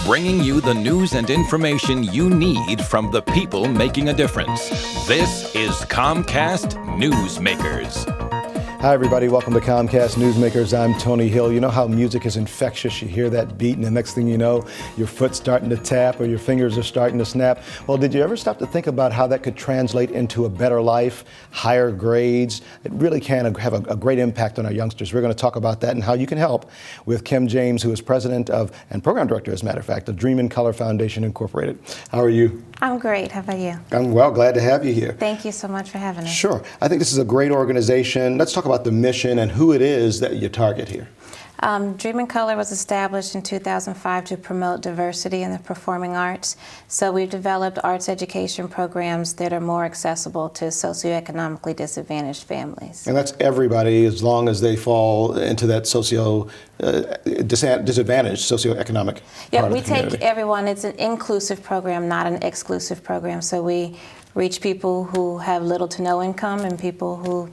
bringing you the news and information you need from the people making a difference. This is Comcast Newsmakers. Hi, everybody. Welcome to Comcast Newsmakers. I'm Tony Hill. You know how music is infectious? You hear that beat, and the next thing you know, your foot's starting to tap or your fingers are starting to snap. Well, did you ever stop to think about how that could translate into a better life, higher grades? It really can have a great impact on our youngsters. We're going to talk about that and how you can help with Kim James, who is president of and program director, as a matter of fact, of Dream in Color Foundation Incorporated. How are you? I'm great. How about you? I'm well. Glad to have you here. Thank you so much for having us. Sure. I think this is a great organization. Let's talk about the mission and who it is that you target here. Dream in Color was established in 2005 to promote diversity in the performing arts. So we've developed arts education programs that are more accessible to socioeconomically disadvantaged families. And that's everybody, as long as they fall into that disadvantaged socioeconomic Yeah, part we of the community. take everyone. It's an inclusive program, not an exclusive program. So we reach people who have little to no income and people who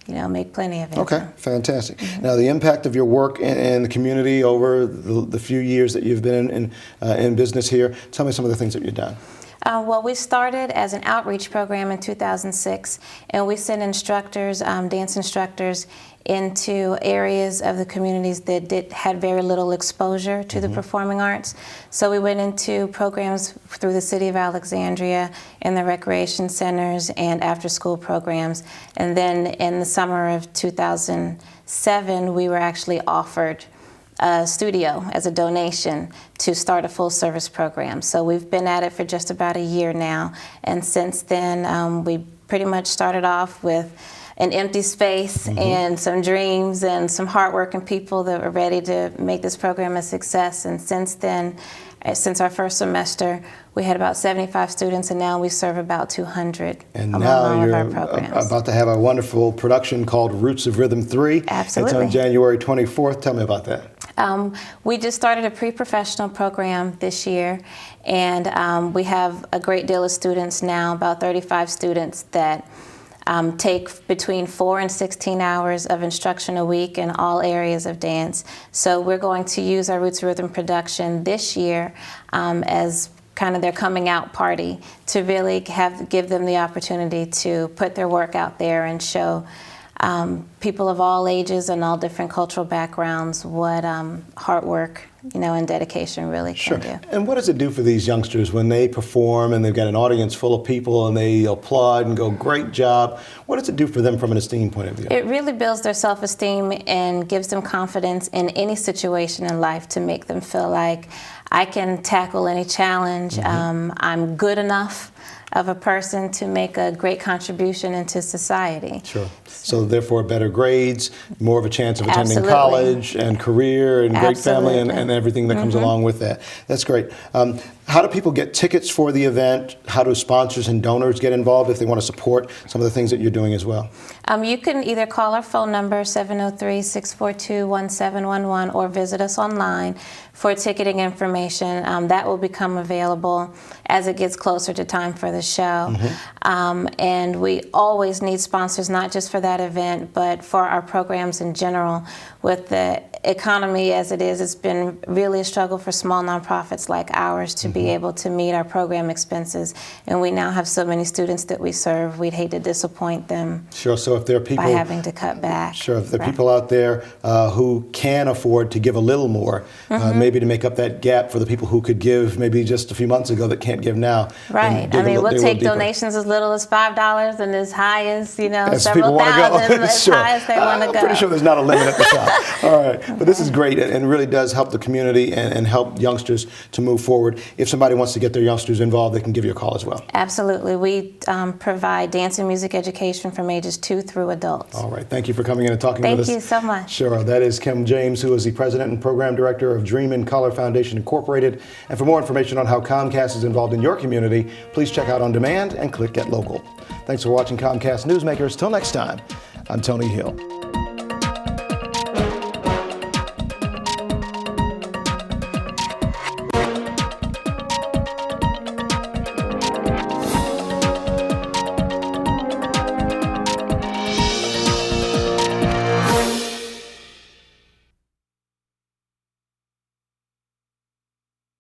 make plenty of income. Okay, fantastic. Mm-hmm. Now, the impact of your work in the community over the few years that you've been in business here, tell me some of the things that you've done. Well, we started as an outreach program in 2006, and we sent instructors, dance instructors, into areas of the communities that had very little exposure to the performing arts. So we went into programs through the city of Alexandria, in the recreation centers and after-school programs. And then in the summer of 2007, we were actually offered a studio as a donation to start a full-service program. So we've been at it for just about a year now, and since then we pretty much started off with an empty space and some dreams and some hardworking people that were ready to make this program a success. And since then, since our first semester, we had about 75 students, and now we serve about 200 among all of our programs. You're about to have a wonderful production called Roots of Rhythm 3. Absolutely. It's on January 24th. Tell me about that. We just started a pre-professional program this year, and we have a great deal of students now, about 35 students that take between 4 and 16 hours of instruction a week in all areas of dance. So we're going to use our Roots of Rhythm production this year as kind of their coming out party to really give them the opportunity to put their work out there and show people of all ages and all different cultural backgrounds what hard work and dedication really can do. And what does it do for these youngsters when they perform and they've got an audience full of people and they applaud and go, great job? What does it do for them from an esteem point of view? It really builds their self-esteem and gives them confidence in any situation in life to make them feel like I can tackle any challenge. I'm good enough of a person to make a great contribution into society. Sure. So therefore better grades, more of a chance of attending college and career and great family and everything that comes along with that. That's great. How do people get tickets for the event? How do sponsors and donors get involved if they want to support some of the things that you're doing as well? You can either call our phone number, 703-642-1711, or visit us online for ticketing information. That will become available as it gets closer to time for the show. And we always need sponsors, not just for that event, but for our programs in general. With the economy as it is, it's been really a struggle for small nonprofits like ours to be able to meet our program expenses. And we now have so many students that we serve, we'd hate to disappoint them. Sure, so if there are people by having to cut back. Sure, if there are people out there who can afford to give a little more, maybe to make up that gap for the people who could give maybe just a few months ago that can't give now. Right, I mean, we'll take donations as little as $5 and as high as, several thousand, as high as they want to go. I'm pretty sure there's not a limit at the top. All right, but this is great and really does help the community and help youngsters to move forward. If somebody wants to get their youngsters involved, they can give you a call as well. Absolutely. We provide dance and music education from ages 2 through adults. All right. Thank you for coming in and talking with us. Thank you so much. Sure. That is Kim James, who is the president and program director of Dream in Color Foundation Incorporated. And for more information on how Comcast is involved in your community, please check out On Demand and click Get Local. Thanks for watching Comcast Newsmakers. Till next time, I'm Tony Hill.